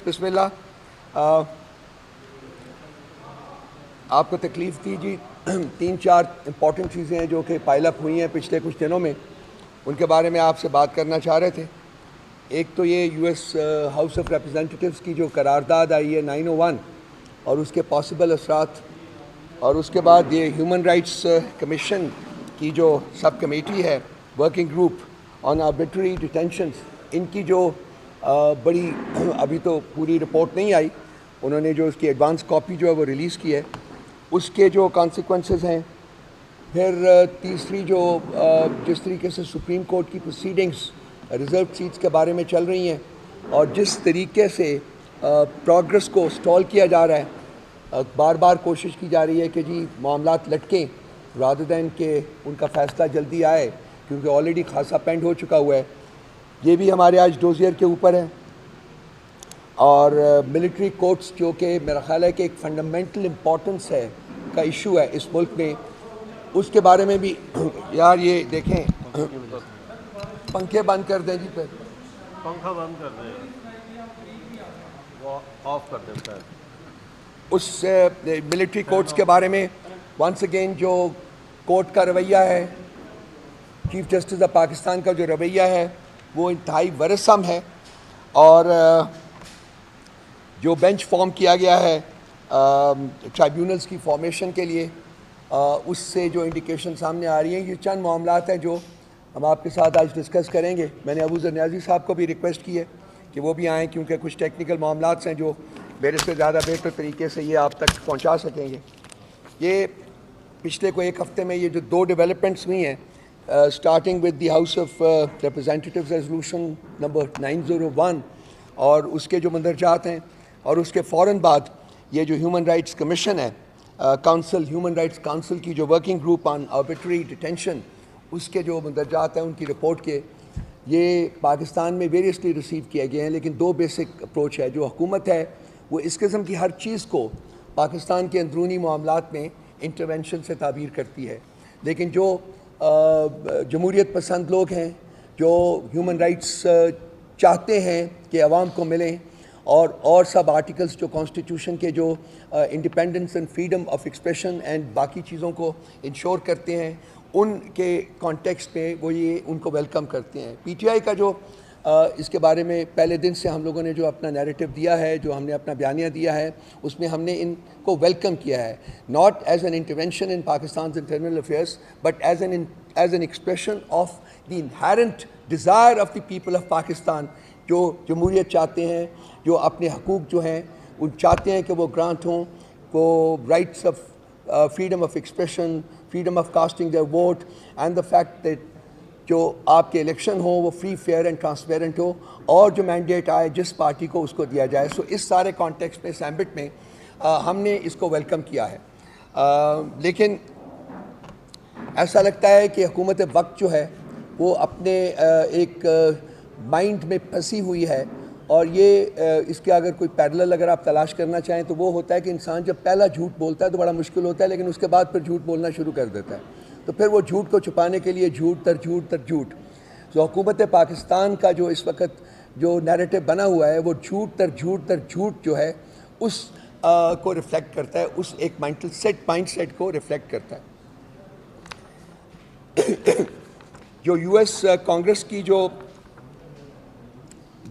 بسم اللہ. آپ کو تکلیف دی جی 3-4 امپورٹنٹ چیزیں ہیں جو کہ پائل اپ ہوئی ہیں پچھلے کچھ دنوں میں، ان کے بارے میں آپ سے بات کرنا چاہ رہے تھے. ایک تو یہ یو ایس ہاؤس آف ریپرزینٹیٹیوز کی جو قرارداد آئی ہے 901 اور اس کے پاسبل اثرات، اور اس کے بعد یہ ہیومن رائٹس کمیشن کی جو سب کمیٹی ہے ورکنگ گروپ آن آربیٹری ڈیٹینشنز، ان کی جو بڑی ابھی تو پوری رپورٹ نہیں آئی، انہوں نے جو اس کی ایڈوانس کاپی جو ہے وہ ریلیز کی ہے، اس کے جو کانسیکوینسز ہیں. پھر تیسری جو جس طریقے سے سپریم کورٹ کی پروسیڈنگز ریزرو سیٹس کے بارے میں چل رہی ہیں اور جس طریقے سے پروگرس کو سٹال کیا جا رہا ہے، بار بار کوشش کی جا رہی ہے کہ جی معاملات لٹکیں رادر دین کہ ان کا فیصلہ جلدی آئے، کیونکہ آلریڈی خاصا پینڈ ہو چکا ہوا ہے. یہ بھی ہمارے آج ڈوزیئر کے اوپر ہے. اور ملٹری کورٹس جو کہ میرا خیال ہے کہ ایک فنڈامنٹل امپورٹنس ہے کا ایشو ہے اس ملک میں، اس کے بارے میں بھی یار یہ دیکھیں پنکھے بند کر دیں جی، پھر پنکھا بند کر دیں، وہ آف کر دیں. اس ملٹری کورٹس کے بارے میں ونس اگین جو کورٹ کا رویہ ہے، چیف جسٹس آف پاکستان کا جو رویہ ہے وہ انتہائی ورثم ہے. اور جو بینچ فارم کیا گیا ہے ٹرائیبیونلز کی فارمیشن کے لیے، اس سے جو انڈیکیشن سامنے آ رہی ہیں، یہ چند معاملات ہیں جو ہم آپ کے ساتھ آج ڈسکس کریں گے. میں نے ابو ذر نیازی صاحب کو بھی ریکویسٹ کی ہے کہ وہ بھی آئیں، کیونکہ کچھ ٹیکنیکل معاملات ہیں جو میرے سے زیادہ بہتر طریقے سے یہ آپ تک پہنچا سکیں گے. یہ پچھلے کو ایک ہفتے میں یہ جو 2 ڈیولپمنٹس ہوئی ہیں، starting with the House of Representatives resolution number 901 اور اس کے جو مندرجات ہیں، اور اس کے فوراً بعد یہ جو ہیومن رائٹس کمیشن ہے، کاؤنسل ہیومن رائٹس کاؤنسل کی جو Working Group on Arbitrary Detention, اس کے جو مندرجات ہیں ان کی رپورٹ کے، یہ پاکستان میں ویریسلی ریسیو کیے گئے ہیں. لیکن 2 بیسک اپروچ ہے. جو حکومت ہے وہ اس قسم کی ہر چیز کو پاکستان کے اندرونی معاملات میں انٹرونشن سے تعبیر کرتی ہے، لیکن جو جمہوریت پسند لوگ ہیں، جو ہیومن رائٹس چاہتے ہیں کہ عوام کو ملیں، اور سب آرٹیکلز جو کانسٹیٹیوشن کے جو independence and freedom of expression and باقی چیزوں کو انشور کرتے ہیں، ان کے کانٹیکسٹ میں وہ یہ ان کو ویلکم کرتے ہیں. پی ٹی آئی کا جو اس کے بارے میں پہلے دن سے ہم لوگوں نے جو اپنا نیریٹو دیا ہے، جو ہم نے اپنا بیانیہ دیا ہے، اس میں ہم نے ان کو ویلکم کیا ہے، not as an intervention in Pakistan's internal affairs but as an expression of the inherent desire of the people of Pakistan, جو جمہوریت چاہتے ہیں، جو اپنے حقوق جو ہیں ان چاہتے ہیں کہ وہ گرانٹ ہوں، وہ rights of freedom of expression, freedom of casting their vote, and the fact that جو آپ کے الیکشن ہو وہ فری فیئر اینڈ ٹرانسپیرنٹ ہو، اور جو مینڈیٹ آئے جس پارٹی کو اس کو دیا جائے. سو اس سارے کانٹیکسٹ میں، اس ایمبٹ میں ہم نے اس کو ویلکم کیا ہے. لیکن ایسا لگتا ہے کہ حکومت وقت جو ہے وہ اپنے ایک مائنڈ میں پھنسی ہوئی ہے، اور یہ اس کے اگر کوئی پیرلل اگر آپ تلاش کرنا چاہیں تو وہ ہوتا ہے کہ انسان جب پہلا جھوٹ بولتا ہے تو بڑا مشکل ہوتا ہے، لیکن اس کے بعد پھر جھوٹ بولنا شروع کر دیتا ہے، تو پھر وہ جھوٹ کو چھپانے کے لیے جھوٹ تر جھوٹ تر جھوٹ. جو حکومت پاکستان کا جو اس وقت جو نیریٹو بنا ہوا ہے وہ جھوٹ تر جھوٹ تر جھوٹ جو ہے اس کو ریفلیکٹ کرتا ہے، اس ایک مائنڈ سیٹ کو ریفلیکٹ کرتا ہے. جو یو ایس کانگریس کی جو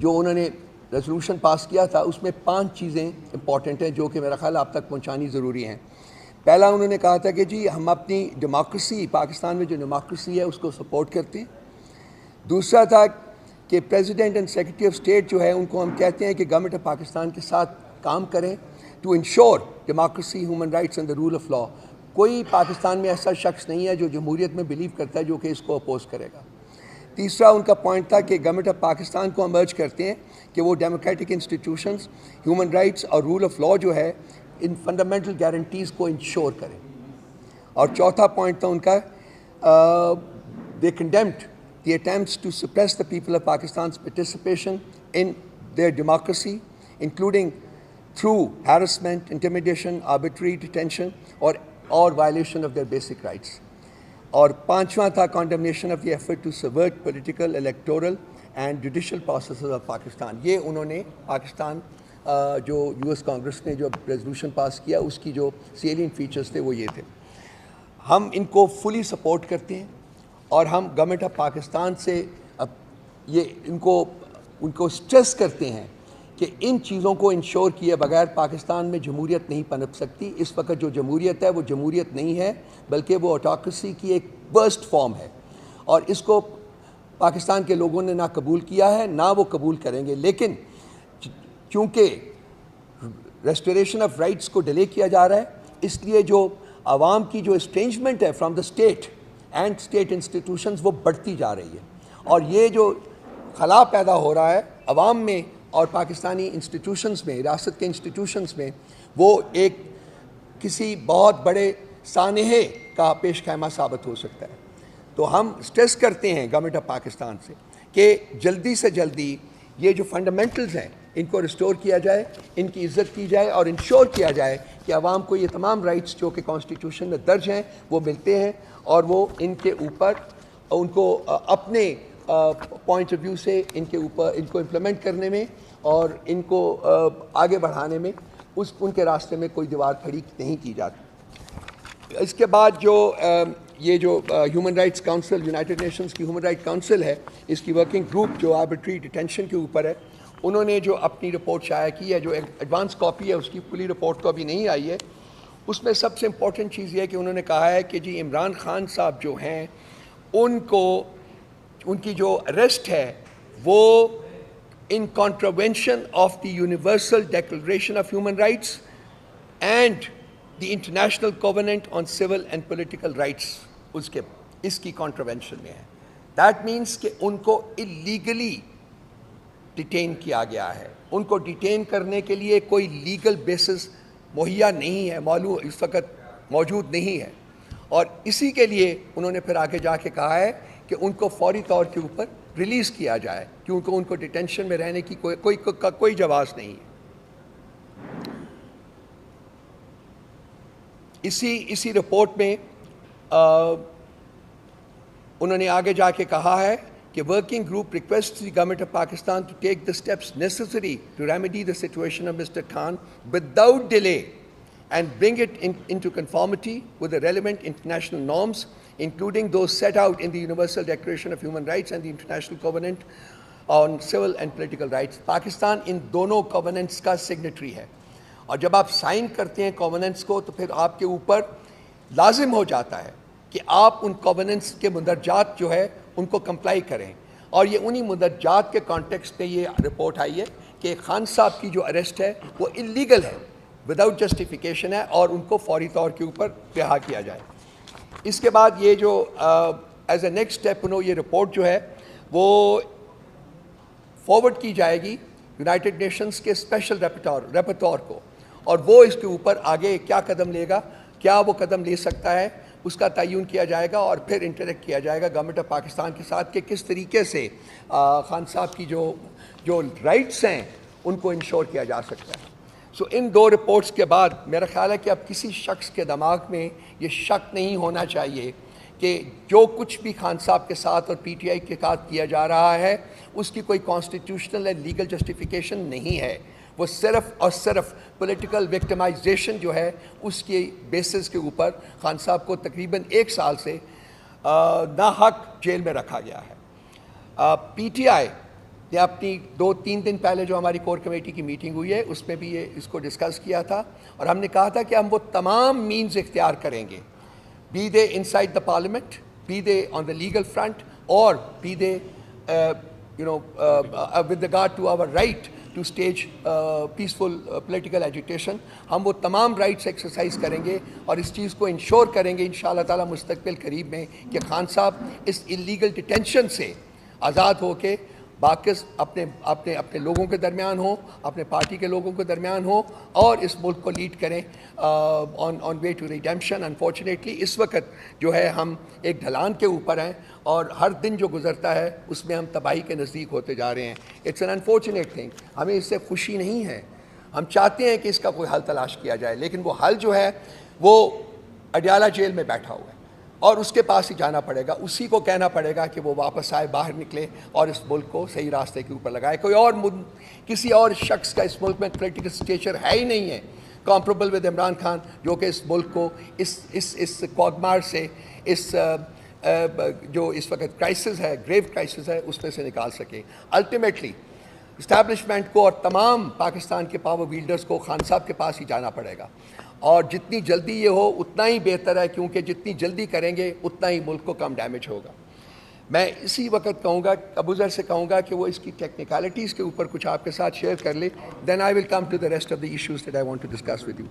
انہوں نے ریزولوشن پاس کیا تھا، اس میں 5 چیزیں امپورٹنٹ ہیں جو کہ میرا خیال آپ تک پہنچانی ضروری ہیں. پہلا انہوں نے کہا تھا کہ جی ہم اپنی ڈیموکریسی، پاکستان میں جو ڈیموکریسی ہے اس کو سپورٹ کرتے ہیں. دوسرا تھا کہ president and secretary of state جو ہے ان کو ہم کہتے ہیں کہ گورنمنٹ آف پاکستان کے ساتھ کام کریں to ensure democracy, human rights and the rule of law. کوئی پاکستان میں ایسا شخص نہیں ہے جو جمہوریت میں بلیو کرتا ہے جو کہ اس کو اپوز کرے گا. تیسرا ان کا پوائنٹ تھا کہ گورنمنٹ آف پاکستان کو ہم ارج کرتے ہیں کہ وہ ڈیموکریٹک انسٹیٹیوشنز، ہیومن رائٹس اور رول آف لا جو ہے ان فنڈامنٹل گارنٹیز کو انشور کریں. اور چوتھا پوائنٹ تھا ان کا they condemned the attempts to suppress the people of Pakistan's participation in their democracy, including through harassment, intimidation, arbitrary detention اور violation of their basic rights. اور پانچواں تھا condemnation of the effort to subvert political, electoral and judicial processes of Pakistan. یہ انہوں نے پاکستان جو US Congress نے جو ریزولوشن پاس کیا اس کی جو سیلینٹ فیچرز تھے وہ یہ تھے. ہم ان کو فلی سپورٹ کرتے ہیں اور ہم گورنمنٹ آف پاکستان سے یہ ان کو اسٹریس کرتے ہیں کہ ان چیزوں کو انشور کیے بغیر پاکستان میں جمہوریت نہیں پنپ سکتی. اس وقت جو جمہوریت ہے وہ جمہوریت نہیں ہے بلکہ وہ آٹوکریسی کی ایک ورسٹ فارم ہے اور اس کو پاکستان کے لوگوں نے نہ قبول کیا ہے نہ وہ قبول کریں گے. لیکن چونکہ ریسٹوریشن آف رائٹس کو ڈیلے کیا جا رہا ہے اس لیے جو عوام کی جو اسٹرینجمنٹ ہے from the state and state institutions وہ بڑھتی جا رہی ہے اور یہ جو خلا پیدا ہو رہا ہے عوام میں اور پاکستانی انسٹیٹیوشنز میں ریاست کے انسٹیٹیوشنز میں وہ ایک کسی بہت بڑے سانحے کا پیش خیمہ ثابت ہو سکتا ہے. تو ہم اسٹریس کرتے ہیں گورنمنٹ آف پاکستان سے کہ جلدی سے جلدی یہ جو فنڈامنٹلز ہیں ان کو ریسٹور کیا جائے, ان کی عزت کی جائے اور انشور کیا جائے کہ عوام کو یہ تمام رائٹس جو کہ کانسٹیٹیوشن میں درج ہیں وہ ملتے ہیں اور وہ ان کے اوپر ان کو اپنے پوائنٹ آف ویو سے ان کے اوپر ان کو امپلیمنٹ کرنے میں اور ان کو آگے بڑھانے میں ان کے راستے میں کوئی دیوار کھڑی نہیں کی جاتی. اس کے بعد جو یہ جو Human Rights council United nations کی ہیومن رائٹ کاؤنسل ہے اس کی ورکنگ گروپ جو آربیٹری ڈیٹینشن کے اوپر ہے انہوں نے جو اپنی رپورٹ شائع کی ہے جو ایڈوانس کاپی ہے اس کی پوری رپورٹ تو ابھی نہیں آئی ہے. اس میں سب سے امپورٹنٹ چیز یہ ہے کہ انہوں نے کہا ہے کہ جی عمران خان صاحب جو ہیں ان کی جو اریسٹ ہے وہ in contravention of the Universal Declaration of Human rights and the International Covenant on Civil and Political Rights اس کی کانٹروینشن میں ہے. دیٹ مینس کہ ان کو اللیگلی ڈیٹین کیا گیا ہے. ان کو ڈیٹین کرنے کے لیے کوئی لیگل بیسس مہیا نہیں ہے, معلوم اس وقت موجود نہیں ہے اور اسی کے لیے انہوں نے پھر آگے جا کے کہا ہے کہ ان کو فوری طور کے اوپر ریلیز کیا جائے کیونکہ ان کو ڈیٹینشن میں رہنے کی کوئی جواز نہیں ہے. اسی رپورٹ میں انہوں نے آگے جا کے کہا ہے کہ working group request the government of Pakistan to take the steps necessary to remedy the situation of mister Khan without delay and bring it into conformity with the relevant international norms including those set out in the Universal Declaration of Human Rights and the International Covenant on Civil and Political Rights. Pakistan ان دونوں covenants کا signatory ہے اور جب آپ sign کرتے ہیں کووننٹس کو تو پھر آپ کے اوپر لازم ہو جاتا ہے کہ آپ ان کووننٹس کے مندرجات جو ہے ان کو کمپلائی کریں اور یہ انہی مندرجات کے کانٹیکسٹ میں یہ رپورٹ آئی ہے کہ خان صاحب کی جو اریسٹ ہے وہ اللیگل ہے, وداؤٹ جسٹیفیکیشن ہے اور ان کو فوری طور کے اوپر رہا کیا جائے. اس کے بعد یہ جو ایز اے نیکسٹ اسٹیپ یہ رپورٹ جو ہے وہ فارورڈ کی جائے گی یونائٹڈ نیشنز کے اسپیشل ریپٹور کو اور وہ اس کے اوپر آگے کیا قدم لے گا, کیا وہ قدم لے سکتا ہے اس کا تعین کیا جائے گا اور پھر انٹریکٹ کیا جائے گا گورنمنٹ آف پاکستان کے ساتھ کہ کس طریقے سے خان صاحب کی جو رائٹس ہیں ان کو انشور کیا جا سکتا ہے. سو ان دو رپورٹس کے بعد میرا خیال ہے کہ اب کسی شخص کے دماغ میں یہ شک نہیں ہونا چاہیے کہ جو کچھ بھی خان صاحب کے ساتھ اور پی ٹی آئی کے ساتھ کیا جا رہا ہے اس کی کوئی کانسٹیٹیوشنل اینڈ لیگل جسٹیفیکیشن نہیں ہے. وہ صرف اور صرف پولیٹیکل وکٹمائزیشن جو ہے اس کی بیسس کے اوپر خان صاحب کو تقریباً 1 سال سے ناحق جیل میں رکھا گیا ہے. پی ٹی آئی نے اپنی 2-3 دن پہلے جو ہماری کور کمیٹی کی میٹنگ ہوئی ہے اس میں بھی اس کو ڈسکس کیا تھا اور ہم نے کہا تھا کہ ہم وہ تمام مینز اختیار کریں گے, be they inside the parliament, be they on the legal front اور be they with regard to our right to stage peaceful political agitation. ہم وہ تمام رائٹس ایکسرسائز کریں گے اور اس چیز کو انشور کریں گے انشاءاللہ تعالیٰ مستقبل قریب میں کہ خان صاحب اس انلیگل ڈیٹینشن سے آزاد ہو کے باقص اپنے لوگوں کے درمیان ہوں, اپنے پارٹی کے لوگوں کے درمیان ہوں اور اس ملک کو لیڈ کریں آن وے ٹو ریڈیمپشن. انفارچونیٹلی اس وقت جو ہے ہم ایک ڈھلان کے اوپر ہیں اور ہر دن جو گزرتا ہے اس میں ہم تباہی کے نزدیک ہوتے جا رہے ہیں. اٹس این انفارچونیٹ تھنگ, ہمیں اس سے خوشی نہیں ہے, ہم چاہتے ہیں کہ اس کا کوئی حل تلاش کیا جائے لیکن وہ حل جو ہے وہ اڈیالہ جیل میں بیٹھا ہوا ہے اور اس کے پاس ہی جانا پڑے گا، اسی کو کہنا پڑے گا کہ وہ واپس آئے، باہر نکلے اور اس ملک کو صحیح راستے کے اوپر لگائے. کوئی اور کسی اور شخص کا اس ملک میں پولیٹیکل اسٹیچر ہے ہی نہیں ہے کمپریبل ود عمران خان، جو کہ اس ملک کو اس کوگمار سے، اس جو اس وقت کرائسس ہے، گریو کرائسس ہے، اس میں سے نکال سکے. الٹیمیٹلی اسٹیبلشمنٹ کو اور تمام پاکستان کے پاور ویلڈرز کو خان صاحب کے پاس ہی جانا پڑے گا، اور جتنی جلدی یہ ہو اتنا ہی بہتر ہے، کیونکہ جتنی جلدی کریں گے اتنا ہی ملک کو کم ڈیمیج ہوگا. میں اسی وقت کہوں گا، ابوذر سے کہوں گا کہ وہ اس کی ٹیکنیکلٹیز کے اوپر کچھ آپ کے ساتھ شیئر کر لے. Then I will come to the rest of the issues that I want to discuss with you.